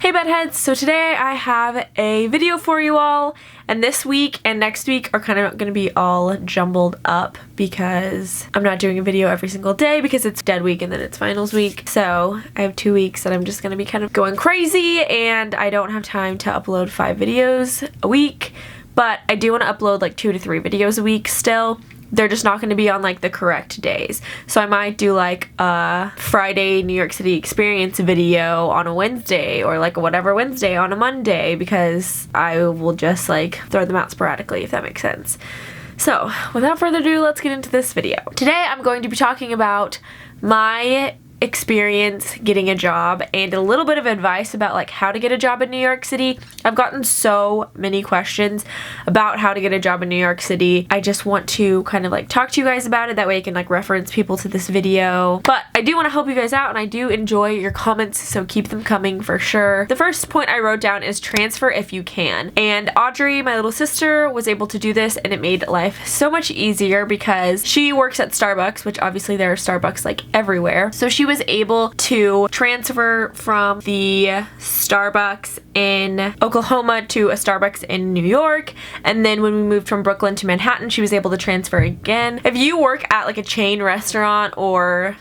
Hey bedheads, so today I have a video for you all, and this week and next week are kind of going to be all jumbled up because I'm not doing a video every single day because it's dead week and then it's finals week. So I have 2 weeks that I'm just going to be kind of going crazy and I don't have time to upload 5 videos a week, but I do want to upload like 2 to 3 videos a week still. They're just not going to be on like the correct days. So I might do like a Friday New York City experience video on a Wednesday or like a whatever Wednesday on a Monday because I will just like throw them out sporadically, if that makes sense. So without further ado, let's get into this video. Today I'm going to be talking about my experience getting a job and a little bit of advice about like how to get a job in New York City. I've gotten so many questions about how to get a job in New York City. I just want to kind of like talk to you guys about it, that way I can like reference people to this video. But I do want to help you guys out and I do enjoy your comments, so keep them coming for sure. The first point I wrote down is transfer if you can. And Audrey, my little sister, was able to do this and it made life so much easier because she works at Starbucks, which obviously there are Starbucks like everywhere. So she was able to transfer from the Starbucks in Oklahoma to a Starbucks in New York, and then when we moved from Brooklyn to Manhattan, she was able to transfer again. If you work at like a chain restaurant or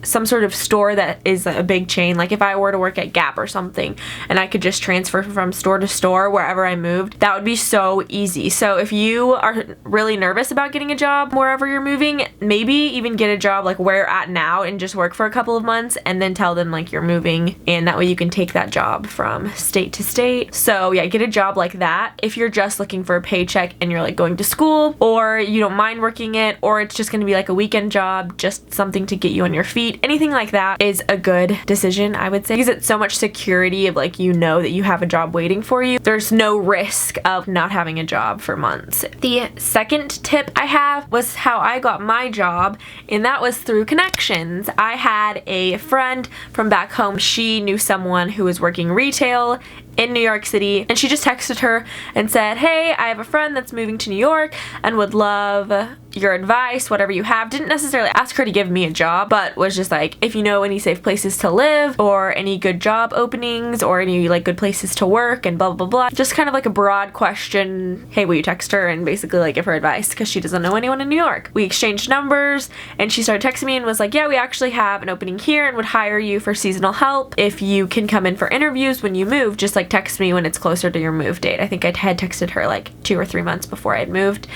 some sort of store that is a big chain, like if I were to work at Gap or something and I could just transfer from store to store wherever I moved, that would be so easy. So if you are really nervous about getting a job wherever you're moving, maybe even get a job like where you're at now and just work for a couple of months and then tell them like you're moving, and that way you can take that job from state to state. So yeah, get a job like that if you're just looking for a paycheck and you're like going to school, or you don't mind working it, or it's just going to be like a weekend job, just something to get you on your feet. Anything like that is a good decision, I would say, because it's so much security of like, you know that you have a job waiting for you. There's no risk of not having a job for months. The second tip I have was how I got my job, and that was through connections. I had a friend from back home. She knew someone who was working retail in New York City, and she just texted her and said, hey, I have a friend that's moving to New York and would love your advice, whatever you have. Didn't necessarily ask her to give me a job, but was just like, if you know any safe places to live or any good job openings or any like good places to work and blah blah blah. Just kind of like a broad question. Hey, will you text her and basically like give her advice because she doesn't know anyone in New York. We exchanged numbers and she started texting me and was like, yeah, we actually have an opening here and would hire you for seasonal help if you can come in for interviews when you move. Just like text me when it's closer to your move date. I think I had texted her like 2 or 3 months before I had moved,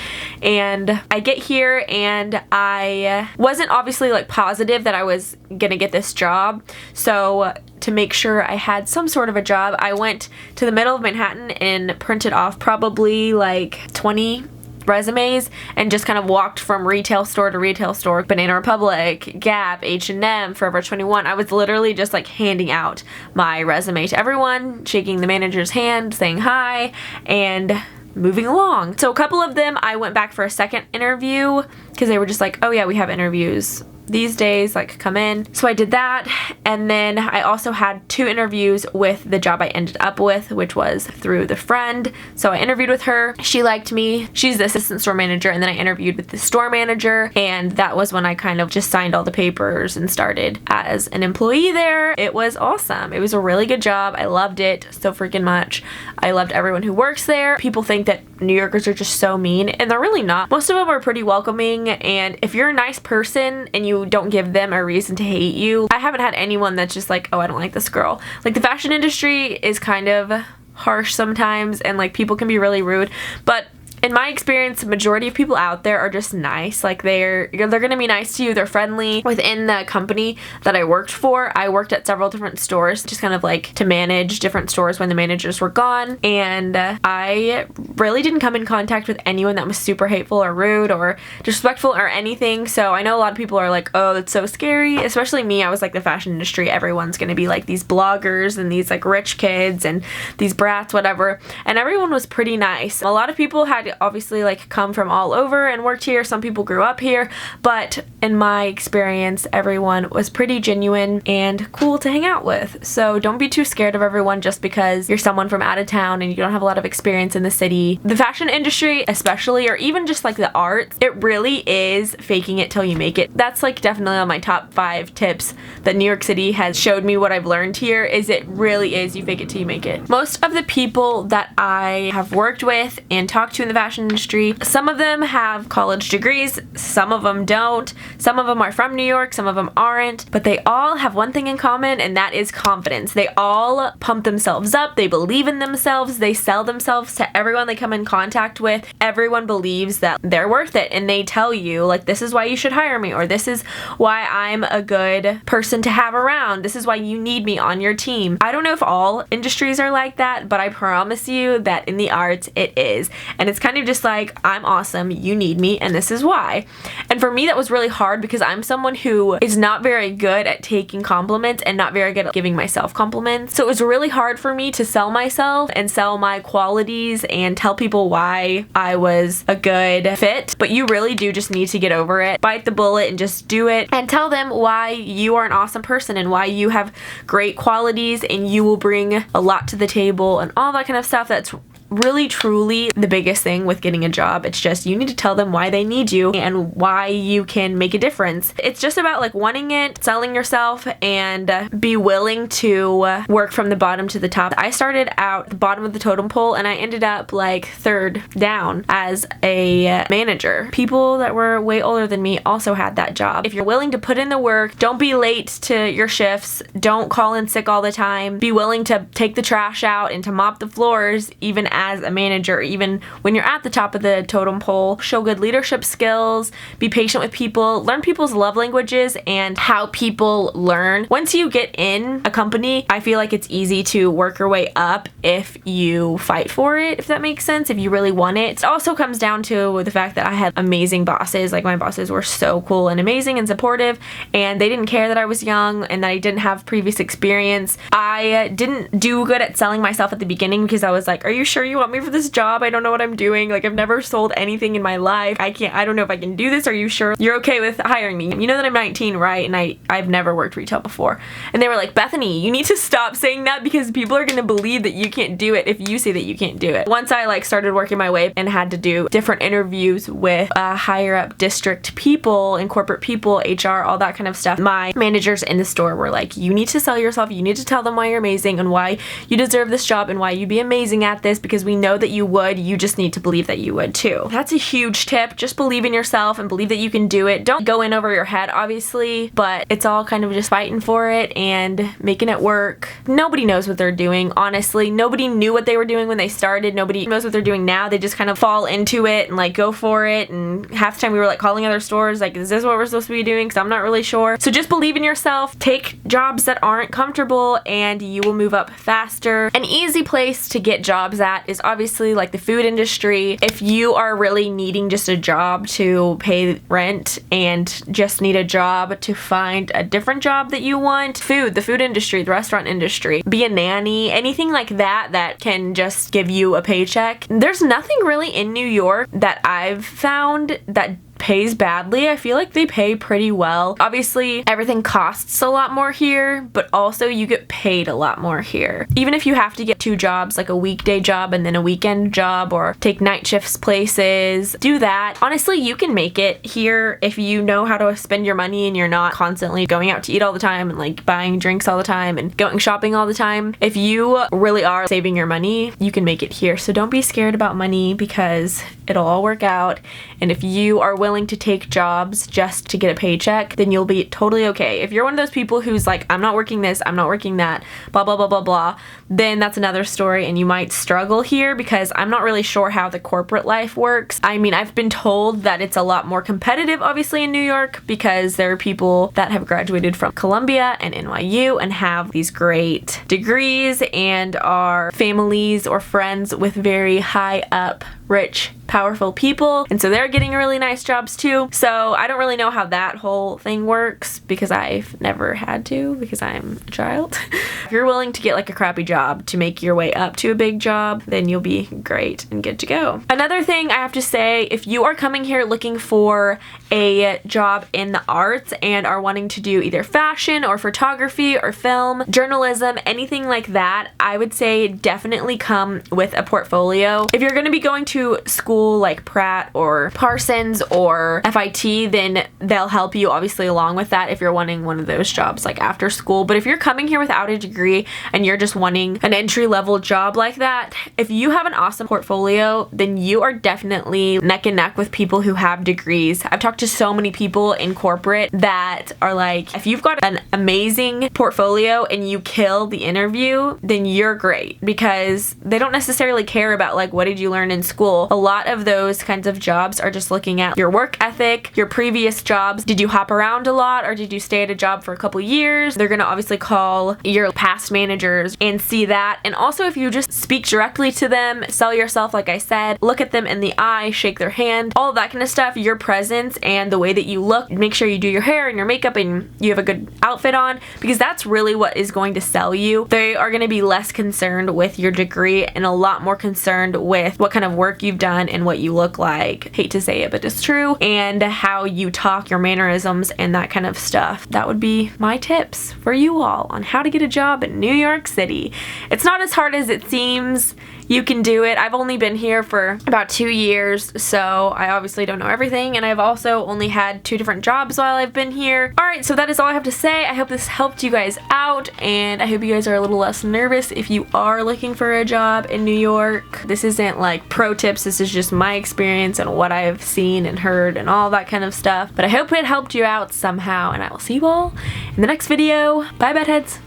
and I get here and I wasn't obviously like positive that I was gonna get this job. So to make sure I had some sort of a job, I went to the middle of Manhattan and printed off probably like 20 resumes and just kind of walked from retail store to retail store, Banana Republic, Gap, H&M, Forever 21. I was literally just like handing out my resume to everyone, shaking the manager's hand, saying hi, and moving along. So a couple of them I went back for a second interview because they were just like, oh yeah, we have interviews these days, like come in. So I did that, and then I also had 2 interviews with the job I ended up with, which was through the friend. So I interviewed with her, she liked me, she's the assistant store manager, and then I interviewed with the store manager, and that was when I kind of just signed all the papers and started as an employee there. It was awesome. It was a really good job. I loved it so freaking much. I loved everyone who works there. People think that New Yorkers are just so mean, and they're really not. Most of them are pretty welcoming, and if you're a nice person and you don't give them a reason to hate you. I haven't had anyone that's just like, oh, I don't like this girl. Like the fashion industry is kind of harsh sometimes and like people can be really rude, but in my experience, the majority of people out there are just nice. Like they're gonna be nice to you. They're friendly. Within the company that I worked for, I worked at several different stores, just kind of like to manage different stores when the managers were gone. And I really didn't come in contact with anyone that was super hateful or rude or disrespectful or anything. So I know a lot of people are like, oh, that's so scary. Especially me. I was like, the fashion industry, everyone's gonna be like these bloggers and these like rich kids and these brats, whatever. And everyone was pretty nice. A lot of people had obviously like come from all over and worked here. Some people grew up here, but in my experience, everyone was pretty genuine and cool to hang out with. So don't be too scared of everyone just because you're someone from out of town and you don't have a lot of experience in the city. The fashion industry especially, or even just like the arts, it really is faking it till you make it. That's like definitely on my top 5 tips that New York City has showed me. What I've learned here is it really is you fake it till you make it. Most of the people that I have worked with and talked to in the fashion industry, some of them have college degrees, some of them don't, some of them are from New York, some of them aren't, but they all have one thing in common, and that is confidence. They all pump themselves up, they believe in themselves, they sell themselves to everyone they come in contact with. Everyone believes that they're worth it, and they tell you like, this is why you should hire me, or this is why I'm a good person to have around, this is why you need me on your team. I don't know if all industries are like that, but I promise you that in the arts it is, and it's kind of just like, I'm awesome, you need me, and this is why. And for me that was really hard because I'm someone who is not very good at taking compliments and not very good at giving myself compliments. So it was really hard for me to sell myself and sell my qualities and tell people why I was a good fit. But you really do just need to get over it, bite the bullet and just do it, and tell them why you are an awesome person and why you have great qualities and you will bring a lot to the table and all that kind of stuff. That's really truly the biggest thing with getting a job. It's just you need to tell them why they need you and why you can make a difference. It's just about like wanting it, selling yourself, and be willing to work from the bottom to the top. I started out at the bottom of the totem pole and I ended up like 3rd down as a manager. People that were way older than me also had that job. If you're willing to put in the work, don't be late to your shifts, don't call in sick all the time, be willing to take the trash out and to mop the floors even as a manager, even when you're at the top of the totem pole. Show good leadership skills, be patient with people, learn people's love languages and how people learn. Once you get in a company, I feel like it's easy to work your way up if you fight for it, if that makes sense, if you really want it. It also comes down to the fact that I had amazing bosses. Like my bosses were so cool and amazing and supportive, and they didn't care that I was young and that I didn't have previous experience. I didn't do good at selling myself at the beginning because I was like, are you sure you want me for this job? I don't know what I'm doing. Like, I've never sold anything in my life. I don't know if I can do this. Are you sure you're okay with hiring me? You know that I'm 19, right? And I've never worked retail before. And they were like, Bethany, you need to stop saying that because people are gonna believe that you can't do it if you say that you can't do it. Once I like started working my way and had to do different interviews with higher up district people and corporate people, HR, all that kind of stuff, my managers in the store were like, you need to sell yourself. You need to tell them why you're amazing and why you deserve this job and why you'd be amazing at this, because we know that you would. You just need to believe that you would too. That's a huge tip. Just believe in yourself and believe that you can do it. Don't go in over your head, obviously, but it's all kind of just fighting for it and making it work. Nobody knows what they're doing, honestly. Nobody knew what they were doing when they started. Nobody knows what they're doing now. They just kind of fall into it and like go for it. And half the time we were like calling other stores like, is this what we're supposed to be doing? Because I'm not really sure. So just believe in yourself. Take jobs that aren't comfortable and you will move up faster. An easy place to get jobs at is obviously like the food industry. If you are really needing just a job to pay rent and just need a job to find a different job that you want, the food industry, the restaurant industry, be a nanny, anything like that that can just give you a paycheck. There's nothing really in New York that I've found that pays badly. I feel like they pay pretty well. Obviously, everything costs a lot more here, but also you get paid a lot more here. Even if you have to get 2 jobs, like a weekday job and then a weekend job, or take night shifts places, do that. Honestly, you can make it here if you know how to spend your money and you're not constantly going out to eat all the time and like buying drinks all the time and going shopping all the time. If you really are saving your money, you can make it here. So don't be scared about money because it'll all work out. And if you are willing to take jobs just to get a paycheck, then you'll be totally okay. If you're one of those people who's like, I'm not working this, I'm not working that, blah, blah, blah, blah, blah, then that's another story and you might struggle here because I'm not really sure how the corporate life works. I mean, I've been told that it's a lot more competitive, obviously, in New York because there are people that have graduated from Columbia and NYU and have these great degrees and are families or friends with very high up rich powerful people, and so they're getting really nice jobs too. So I don't really know how that whole thing works because I've never had to, because I'm a child. If you're willing to get like a crappy job to make your way up to a big job, then you'll be great and good to go. Another thing I have to say, if you are coming here looking for a job in the arts and are wanting to do either fashion or photography or film, journalism, anything like that, I would say definitely come with a portfolio. If you're going to be going to school like Pratt or Parsons or FIT, then they'll help you obviously along with that if you're wanting one of those jobs like after school. But if you're coming here without a degree and you're just wanting an entry-level job like that, if you have an awesome portfolio, then you are definitely neck and neck with people who have degrees. I've talked to so many people in corporate that are like, if you've got an amazing portfolio and you kill the interview, then you're great, because they don't necessarily care about like what did you learn in school. A lot of those kinds of jobs are just looking at your work ethic, your previous jobs. Did you hop around a lot, or did you stay at a job for a couple years? They're gonna obviously call your past managers and see that. And also, if you just speak directly to them, sell yourself like I said, look at them in the eye, shake their hand, all of that kind of stuff, your presence and the way that you look, make sure you do your hair and your makeup and you have a good outfit on, because that's really what is going to sell you. They are going to be less concerned with your degree and a lot more concerned with what kind of work you've done and what you look like. Hate to say it, but it's true. And how you talk, your mannerisms and that kind of stuff. That would be my tips for you all on how to get a job in New York City. It's not as hard as it seems. You can do it. I've only been here for about 2 years, so I obviously don't know everything, and I've also only had 2 different jobs while I've been here. Alright, so that is all I have to say. I hope this helped you guys out, and I hope you guys are a little less nervous if you are looking for a job in New York. This isn't like pro tips, this is just my experience and what I've seen and heard and all that kind of stuff. But I hope it helped you out somehow, and I will see you all in the next video. Bye, bedheads.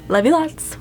Love you lots.